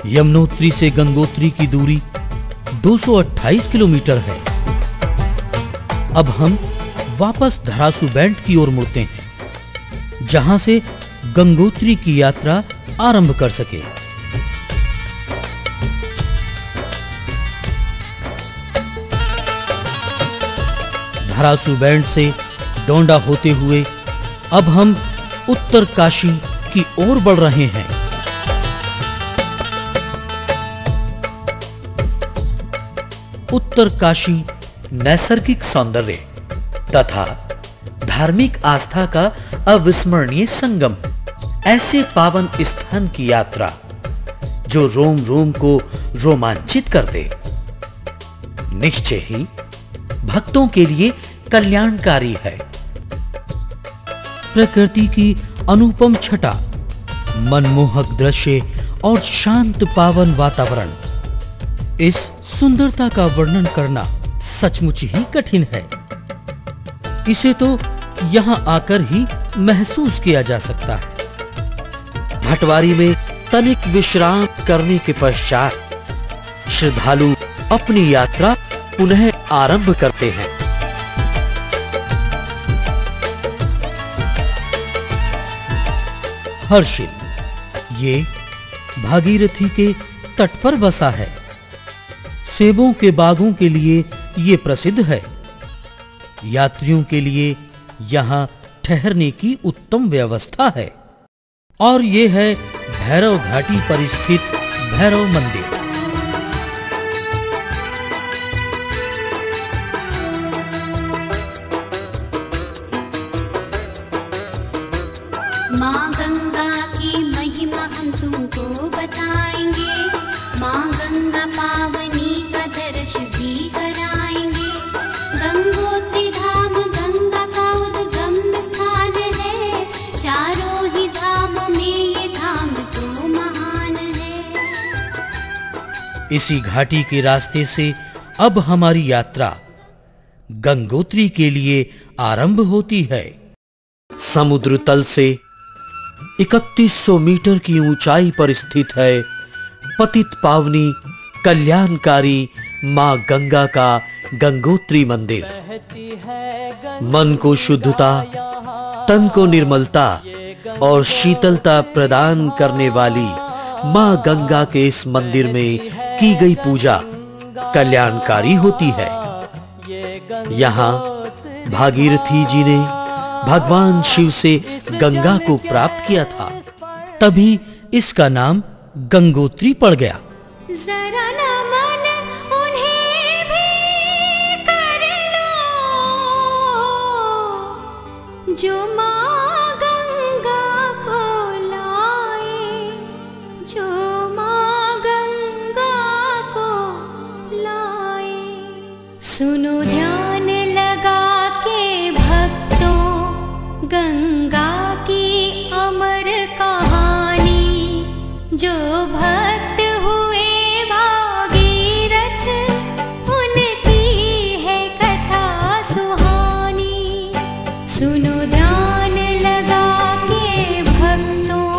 यमुनोत्री से गंगोत्री की दूरी 228 किलोमीटर है। अब हम वापस धरासू बैंड की ओर मुड़ते हैं, जहां से गंगोत्री की यात्रा आरंभ कर सके। धरासू बैंड से डोंडा होते हुए अब हम उत्तर काशी की ओर बढ़ रहे हैं। उत्तर काशी नैसर्गिक सौंदर्य तथा धार्मिक आस्था का अविस्मरणीय संगम, ऐसे पावन स्थान की यात्रा जो रोम रोम को रोमांचित कर दे, निश्चय ही भक्तों के लिए कल्याणकारी है। प्रकृति की अनुपम छटा, मनमोहक दृश्य और शांत पावन वातावरण, इस सुंदरता का वर्णन करना सचमुच ही कठिन है। इसे तो यहां आकर ही महसूस किया जा सकता है। भटवारी में तनिक विश्राम करने के पश्चात श्रद्धालु अपनी यात्रा पुनः आरंभ करते हैं। हर्षिल, ये भागीरथी के तट पर बसा है। सेबों के बागों के लिए ये प्रसिद्ध है। यात्रियों के लिए यहाँ ठहरने की उत्तम व्यवस्था है। और ये है भैरव घाटी पर स्थित भैरव मंदिर। माँ गंगा की महिमा हम तुमको बताएंगे, माँ गंगा पावनी का दर्श भी कराएंगे। गंगोत्री धाम गंगा का उद्गम स्थान है, चारों ही धामों में ये धाम तो महान है। इसी घाटी के रास्ते से अब हमारी यात्रा गंगोत्री के लिए आरंभ होती है। समुद्र तल से 3100 मीटर की ऊंचाई पर स्थित है पतित पावनी कल्याणकारी मां गंगा का गंगोत्री मंदिर। मन को शुद्धता, तन को निर्मलता और शीतलता प्रदान करने वाली मां गंगा के इस मंदिर में की गई पूजा कल्याणकारी होती है। यहाँ भागीरथी जी ने भगवान शिव से गंगा को प्राप्त किया था, तभी इसका नाम गंगोत्री पड़ गया। जरा नमन उन्हें भी कर लो, जो माँ गंगा को लाए, जो माँ गंगा को लाए। सुनो ध्यान लगा के भक्तों, गंगा की अमर कहानी, जो भक्त हुए भागीरथ, उनकी है कथा सुहानी। सुनो ध्यान लगा के भक्तों,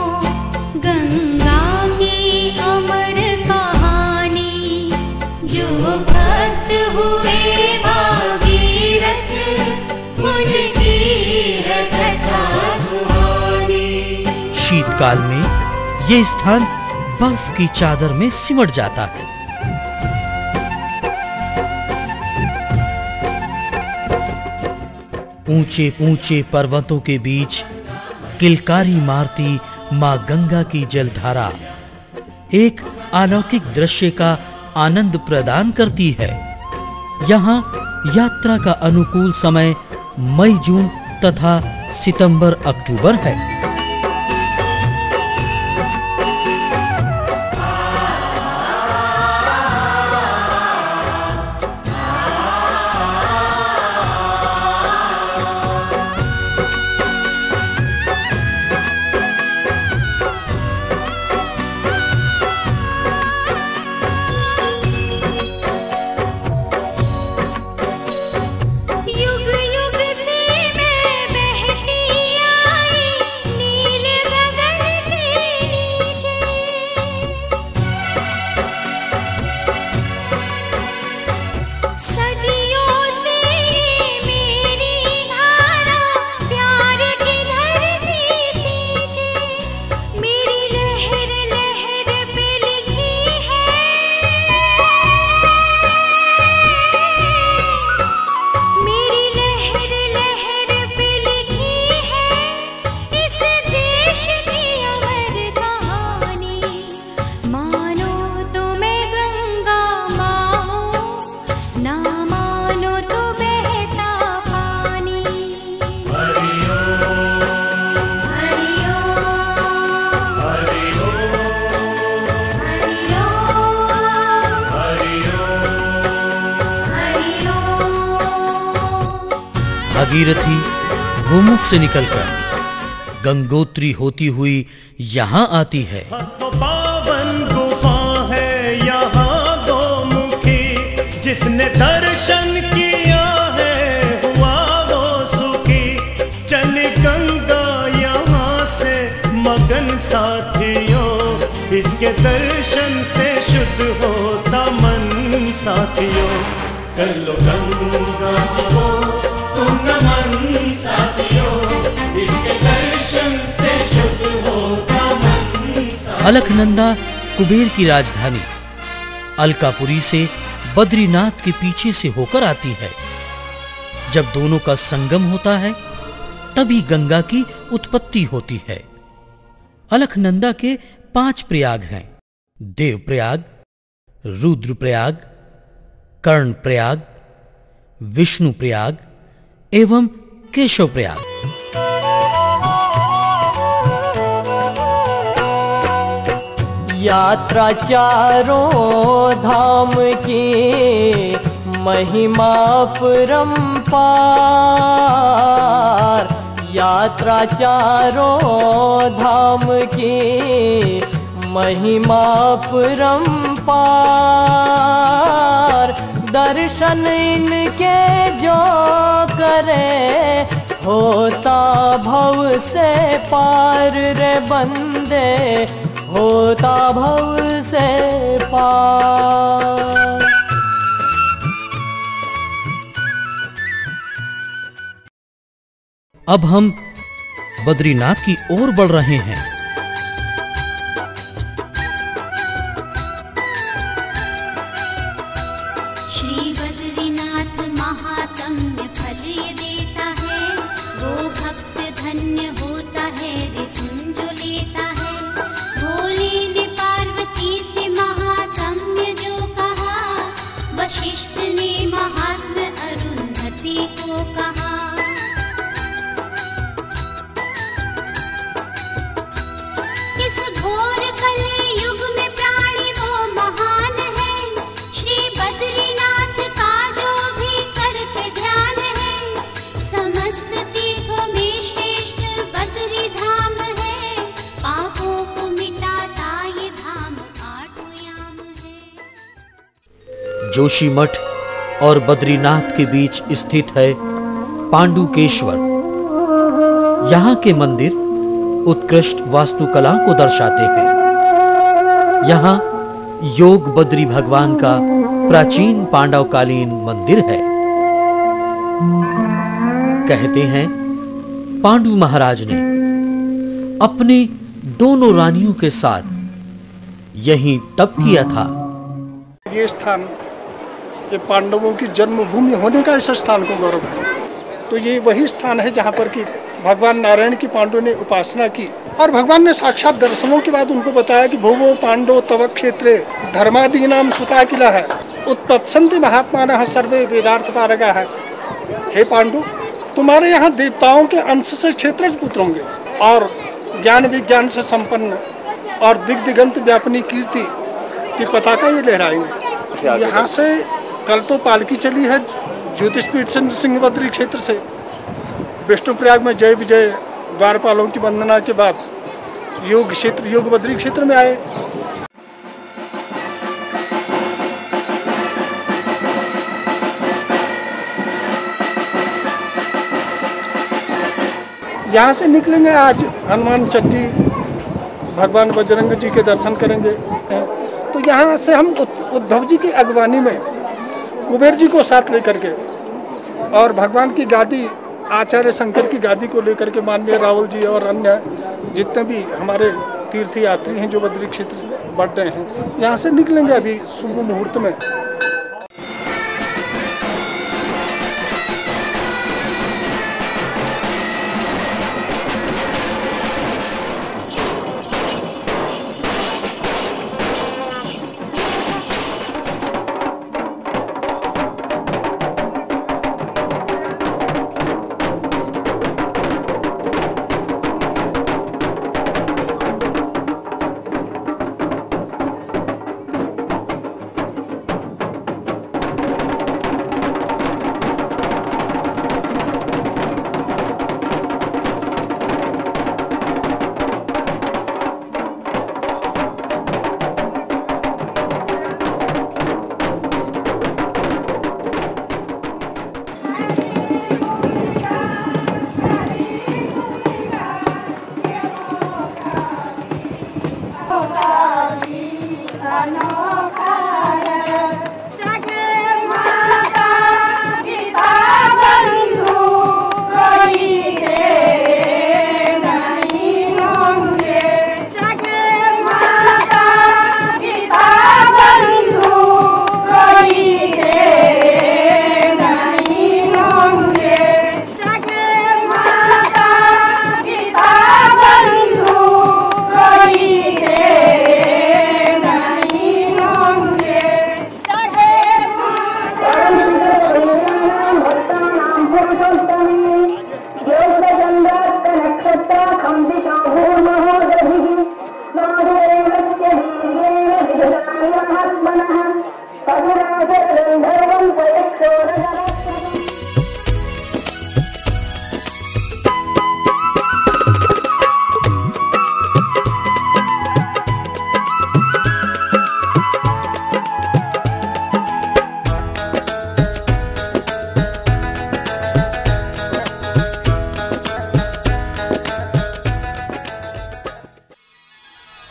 गंगा की अमर कहानी, जो भक्त हुए भागीरथ, उनकी है कथा सुहानी। शीतकाल में ये स्थान बर्फ की चादर में सिमट जाता है। ऊंचे ऊंचे पर्वतों के बीच किलकारी मारती मां गंगा की जलधारा एक अलौकिक दृश्य का आनंद प्रदान करती है। यहाँ यात्रा का अनुकूल समय मई जून तथा सितंबर अक्टूबर है। युग युग से मैं बहती आई, भागीरथी गोमुख से निकलकर गंगोत्री होती हुई यहाँ आती है। तो पावन गुफा है यहाँ गोमुखी, जिसने दर्शन किया है हुआ वो सुखी। चल गंगा यहाँ से मगन साथियों, इसके दर्शन से शुद्ध होता मन साथियों। कर लो गंगा जी को तुम नमन साथियों, इसके दर्शन से शुद्ध होता मन साथियों। अलकनंदा कुबेर की राजधानी अलकापुरी से बद्रीनाथ के पीछे से होकर आती है। जब दोनों का संगम होता है तभी गंगा की उत्पत्ति होती है। अलकनंदा के 5 प्रयाग हैं: देवप्रयाग, रुद्रप्रयाग, कर्णप्रयाग, विष्णुप्रयाग एवं केशवप्रयाग। यात्रा चारों धाम की महिमा परंपार, यात्रा चारों धाम की महिमा परंपार। दर्शन इनके जो करे होता भव से पार रे बंदे, होता भव से पार। अब हम बद्रीनाथ की ओर बढ़ रहे हैं। श्री बद्रीनाथ महात्म्य फल ये देता है, वो भक्त धन्य होता है रे सुन जो लेता है। भोले ने पार्वती से महात्म्य जो कहा, वशिष्ठ ने महात्म्य अरुंधति को कहा। इस घोर कलयुग में प्राणी वो महान है, श्री बद्रीनाथ का जो भी करते ध्यान है। समस्त तीर्थों में श्रेष्ठ बद्री धाम है, पापों को मिटाता ये धाम आठों याम है। जोशीमठ और बद्रीनाथ के बीच स्थित है पांडुकेश्वर। यहाँ के मंदिर उत्कृष्ट वास्तुकला को दर्शाते हैं। यहाँ योग बद्री भगवान का प्राचीन पांडवकालीन मंदिर है। कहते हैं पांडु महाराज ने अपने दोनों रानियों के साथ यहीं तप किया था। ये स्थान, ये पांडवों की जन्मभूमि होने का इस स्थान को गौरव है। तो ये वही स्थान है जहाँ पर कि भगवान नारायण की पांडवों ने उपासना की, और भगवान ने साक्षात दर्शनों के बाद उनको बताया कि भुवो पांडव तव क्षेत्रे धर्मादीनाम सुता किला है, उत्पत्सन्ति महात्मानः सर्वे वेदार्थ पारगा है। हे पांडु, तुम्हारे यहाँ देवताओं के अंश से क्षेत्रज पुत्र होंगे और ज्ञान विज्ञान से संपन्न और दिग्दिगंत व्यापनी कीर्ति की पताका ये लहराएंगे। यहाँ से कल तो पालकी चली है ज्योतिषपीठ से सिंहबद्री क्षेत्र से। विष्णुप्रयाग में जय विजय द्वारपालों की वंदना के बाद योग क्षेत्र योग बद्री क्षेत्र में आए। यहाँ से निकलेंगे आज हनुमान चट्टी, भगवान बजरंग जी के दर्शन करेंगे। तो यहाँ से हम उद्धव जी की अगवानी में कुबेर जी को साथ लेकर के और भगवान की गादी आचार्य शंकर की गादी को लेकर के माननीय राहुल जी और अन्य जितने भी हमारे तीर्थ यात्री हैं जो बद्री क्षेत्र बढ़ रहे हैं, यहाँ से निकलेंगे अभी शुभ मुहूर्त में।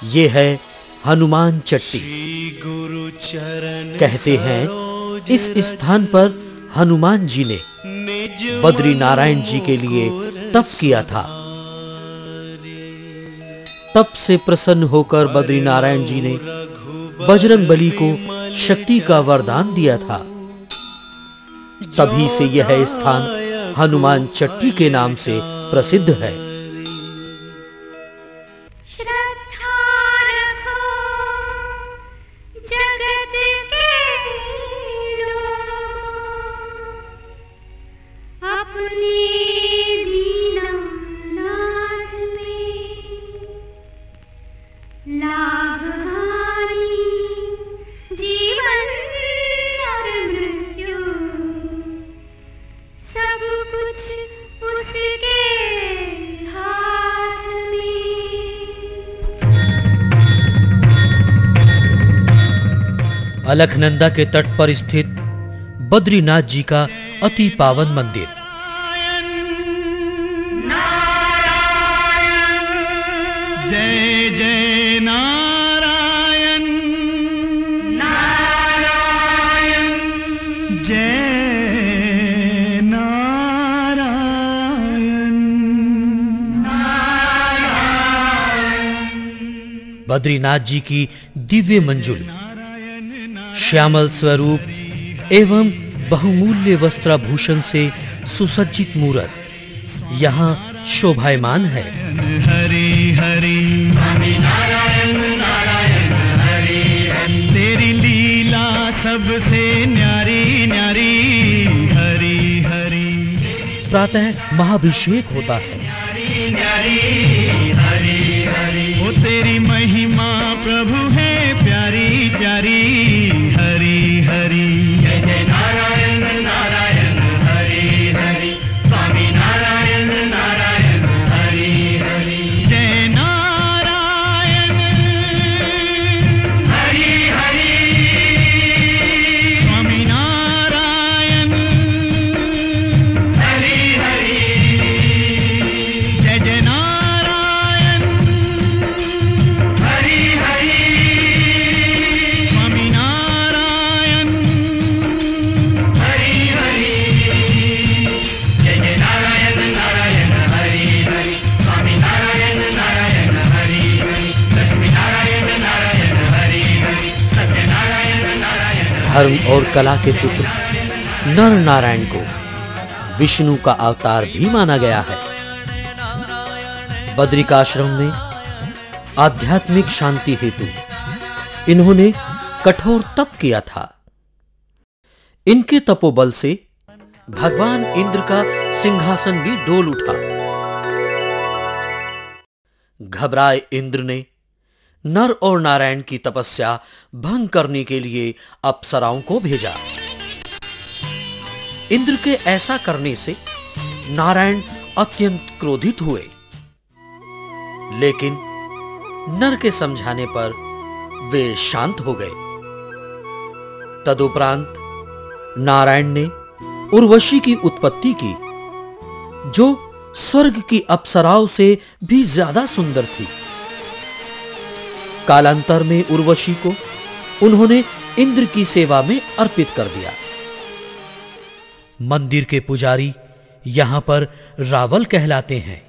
ये है हनुमान चट्टी। कहते हैं इस स्थान पर हनुमान जी ने बद्री नारायण जी के लिए तप किया था। तप से प्रसन्न होकर बद्री नारायण जी ने बजरंगबली को शक्ति का वरदान दिया था। तभी से यह स्थान हनुमान चट्टी के नाम से प्रसिद्ध है। अलकनंदा के तट पर स्थित बद्रीनाथ जी का अति पावन मंदिर। जय जय नारायण नारायण जय नारायण नारायण। बद्रीनाथ जी की दिव्य मंजुल, श्यामल स्वरूप एवं बहुमूल्य वस्त्राभूषण से सुसज्जित मूरत यहाँ शोभायमान है। हरि हरि स्वामी नारायण नारायण हरि हरि, तेरी लीला सबसे न्यारी न्यारी हरि हरि। प्रातः महाभिषेक होता है। न्यारी हरि हरि, वो तेरी महिमा प्रभु है प्यारी प्यारी हरि हरि। जय जय नारायण नारायण हरि हरि, स्वामी नारायण नारायण हरि हरि। जय नारायण हरि हरि, स्वामी नारायण हरि हरि। जय जय नारायण हरि हरि, स्वामी नारायण हरि हरि। जय जय नारायण नारायण हरि हरि, स्वामी नारायण नारायण हरि हरि। लक्ष्मी नारायण नारायण हरि हरि, सत्य नारायण नारायण। धर्म और कला के पुत्र नर नारायण को विष्णु का अवतार भी माना गया है। बद्रिकाश्रम में आध्यात्मिक शांति हेतु इन्होंने कठोर तप किया था। इनके तपोबल से भगवान इंद्र का सिंहासन भी डोल उठा। घबराए इंद्र ने नर और नारायण की तपस्या भंग करने के लिए अप्सराओं को भेजा। इंद्र के ऐसा करने से नारायण अत्यंत क्रोधित हुए, लेकिन नर के समझाने पर वे शांत हो गए। तदुपरांत नारायण ने उर्वशी की उत्पत्ति की, जो स्वर्ग की अप्सराओं से भी ज्यादा सुंदर थी। कालांतर में उर्वशी को उन्होंने इंद्र की सेवा में अर्पित कर दिया। मंदिर के पुजारी यहां पर रावल कहलाते हैं।